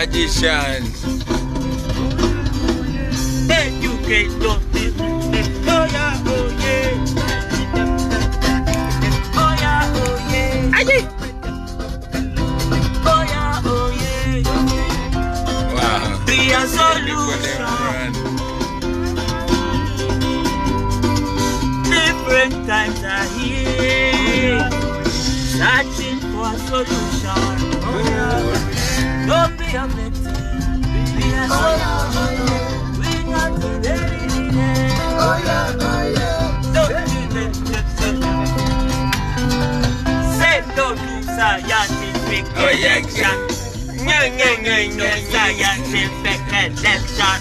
magician. Educate justice. Oh yeah, oh yeah. Oh yeah, oh yeah. Aye. Oh yeah, oh yeah. Wow. Be a solution. Different times are here. Searching for a solution. Don't be a victim. Be a solution. We got to ready. Oh yeah, oh yeah. Don't be say no to scientific election. No scientific election.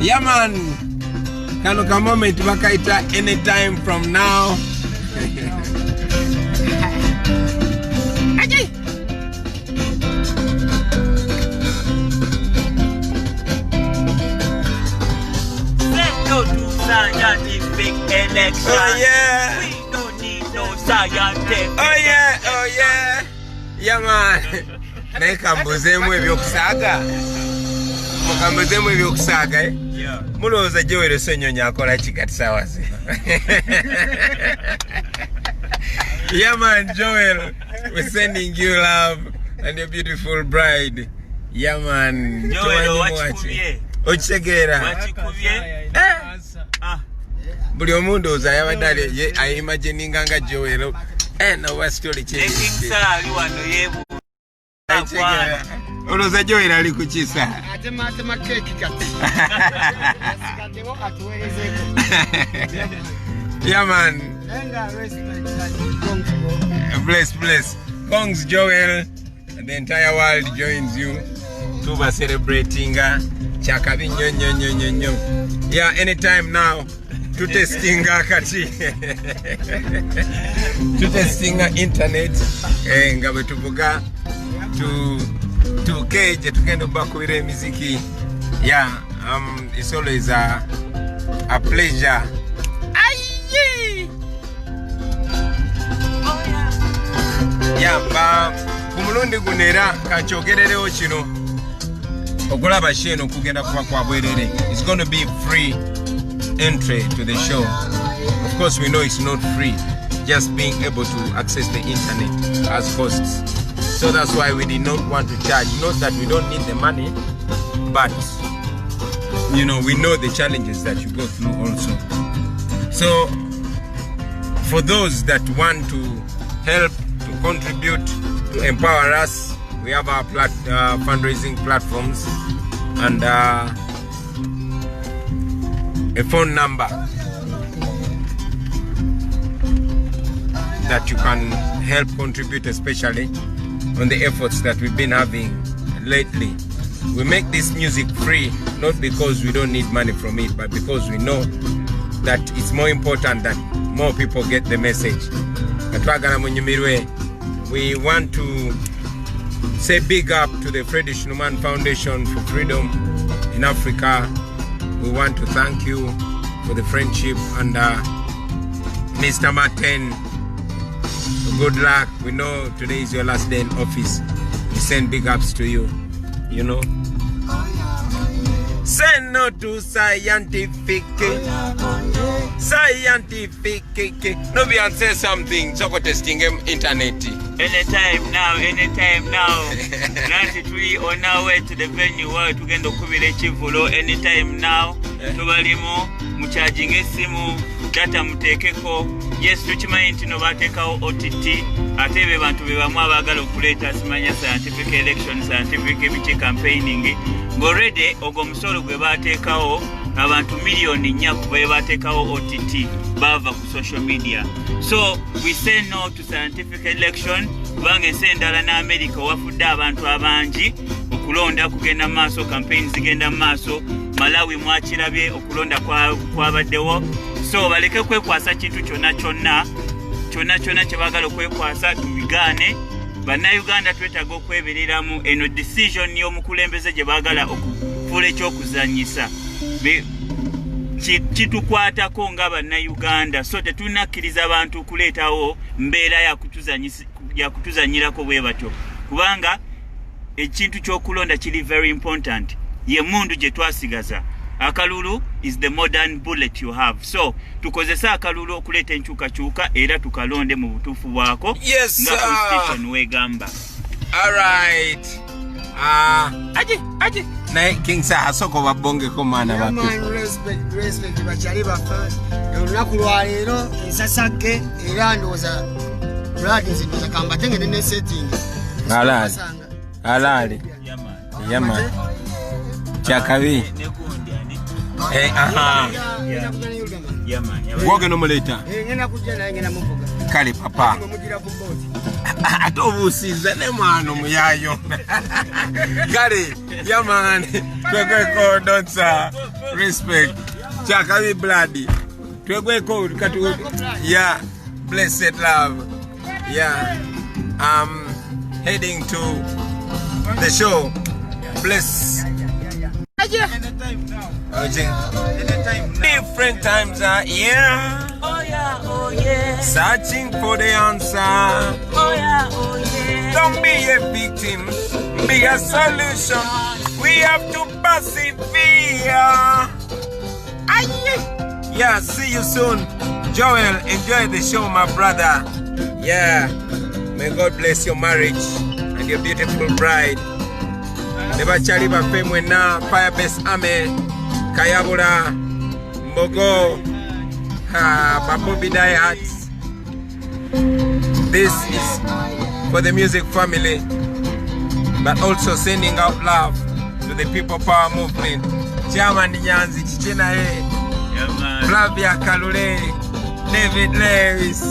Yeah man, kano ka moment bakaita anytime from now. Ajay. No to scientific election. Oh yeah. We don't need no scientific. Oh yeah, oh yeah. Yeah man. Nekambuzemu ebyokusaga. Mukambuzemu ebyokusaga eh? Yeah. Mulowooza Joel Ssenyonya akola ki kati saawa zino? Yeah man, Joel, we're sending you love and your beautiful bride. Yeah man. Joel wachikubye. Okitegeera? Wachikubye. Buli omuntu oza yabadde ayimagininga nga Joel. No wa story change. King Sali wano yebu. Olowooza Joel ali ku kisa? Atema keki kati. Yeah man. Bless. Kongs Joel and the entire world joins you. Tuba celebrating Chakabi nyo. Yeah, anytime now. To testing kati. To testing internet. Nga bwe tuvuga to cage tugenda bakubira muziki. Yeah, it's always a pleasure. Aye. Yeah, kumulundi gunera kanchogererewo kino. Okulaba sheno kugenda kuba kwa bwerere. It's going to be free entry to the show. Of course, we know it's not free. Just being able to access the internet has costs. So that's why we did not want to charge. Not that we don't need the money, but you know, we know the challenges that you go through also. So for those that want to help, to contribute, to empower us, we have our fundraising platforms and a phone number that you can help contribute, especially on the efforts that we've been having lately. We make this music free, not because we don't need money from it, but because we know that it's more important that more people get the message. We want to say big up to the Freddie Schnuman Foundation for Freedom in Africa. We want to thank you for the friendship, and Mr. Martin, good luck. We know today is your last day in office. We send big ups to you, you know. Send no to scientific. Scientific. No be and say something. So testing him internet. Anytime now. 93 on our way to the venue where tugenda okubira ekivulo. Anytime now. Tubalimo mucharging esimu data mutekeko. Yes, tukimanyi nti no bateekawo OTT ate be bantu be bamu abagala okuleeta simanya scientific election, scientific ebichi campaigning. Already ogwo musolo gwe bateekawo abantu million nyaku be bateekawo OTT bava ku social media. So we say no to scientific election. Bange sendala na America wafudde abantu abangi okulonda kugenda maaso, campaigns zigenda maaso. Malawi mwakirabye okulonda kwabaddewo. So baleke kwekwasa kintu kyonna kyebagala okwekwasa, tubigane bannayuganda twetaaga okwebereramu eno decision y'omukulembeze gye baagala okufuula ekyokuzanyisa kitukwatako nga bannayuganda, so tetunakkiriza abantu kuleetawo mbeera yakutuzanyirako bwe batyo, kubanga ekintu ky'okulonda kiri very important. Ye mundu gye twasigaza. Akalulu is the modern bullet you have. So tukozesa akalulu okuleeta enkyukakyuka era tukalonde mu butuufu bwako nga constitution wegamba. Alright. Aje naye King Sir asoko babongeko mwana bake. Respect bachali bafa. Olunaku lwa leero ensasage era ndoza brother nziza kamba tengene ne setting. Alali. Yama. Chakabi. Woge no muleta. Ngena kujja naye ngena muvuga. Kale papa. Atobusiza ne mwana muyayo. Kale yaman. Twegweko donsa. Respect. Chakabi bloody. Twegweko katu. Yeah. Blessed love. Yeah. Heading to the show. Bless. Anytime now. Different times are here. Oh yeah. Searching for the answer. Oh yeah. Don't be a victim, be a solution. We have to persevere. Aye. Yeah, see you soon. Joel, enjoy the show, my brother. Yeah. May God bless your marriage and your beautiful bride. Nebachali bafe mwena Firebase Ame Kayabura Mbogo Babobi Diets. This is for the music family, but also sending out love to the people power movement. Chairman Nyanzi Chichena Flavia Kalule, David Lewis.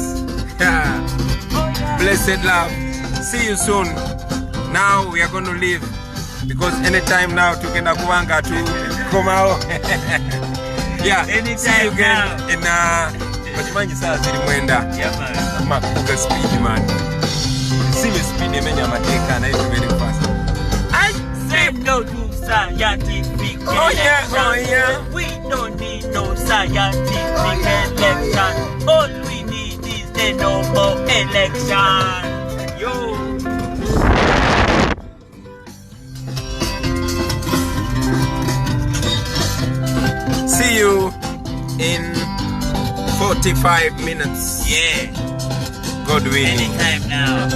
Blessed love. See you soon. Now we are going to leave because anytime now tukenda kuwanga to come out. Yeah, anytime see you again now. In Majimanji saa zili mwenda. Makuga speed man. See me speed emenya mateka na itu very fast. I say no to scientific election. We don't need no scientific election. All we need is the normal election. Yo. See you in 45 minutes. Yeah. God willing. Anytime now.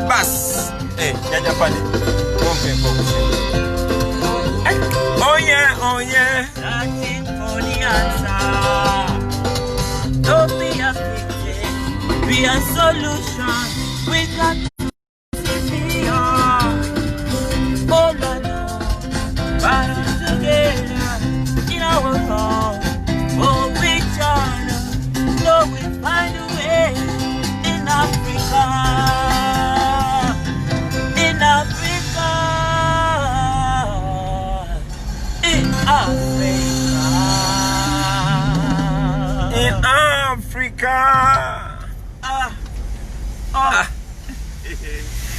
Bas. Hey, Jaja Pani. Oh yeah. Searching for the answer. Don't be a victim. Be a solution. We got to be on. All alone. But together. In our home. For each other. So we find a way. In Africa. In Africa. In Africa.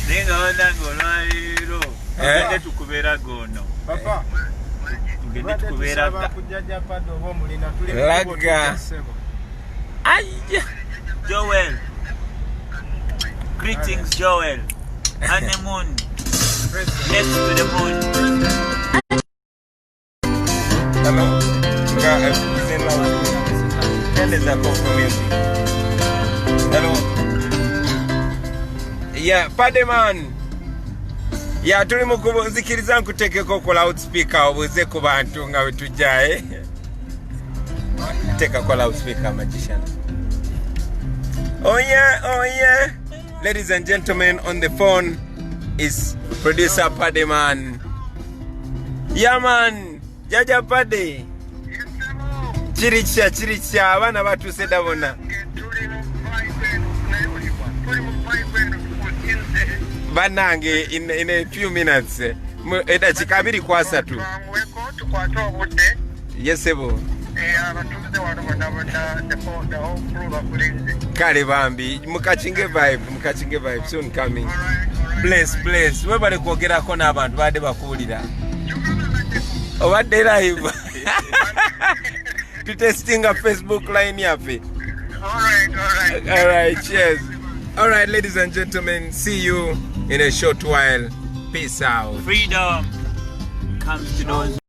Ninga wandango lwairo. Tugende tukubera gono. Papa. Tugende tukubera kujaja pado bo mulina tuli Laga. Joel. Greetings Joel. And the moon. Next to the moon. Hello. Hello. Yeah, Pademan. Yeah, tuli mukuzikiriza nkutekeko ku loudspeaker obuze ku bantu nga wetujaye. Teka ku loudspeaker magician. Oh yeah. Ladies and gentlemen, on the phone is producer Pademan. Yeah man, Jaja Pade. Chiricha abana batuse dabona. Banange in a few minutes. Eta chikabiri kwasa tu. Yes ebo. Kale bambi mukachinge vibe soon coming. bless webale kwogerako n'abantu badde bakuwulira obadde live tutestinga Facebook line yaffe. All right, cheers. All right, ladies and gentlemen, see you in a short while. Peace out. Freedom comes to those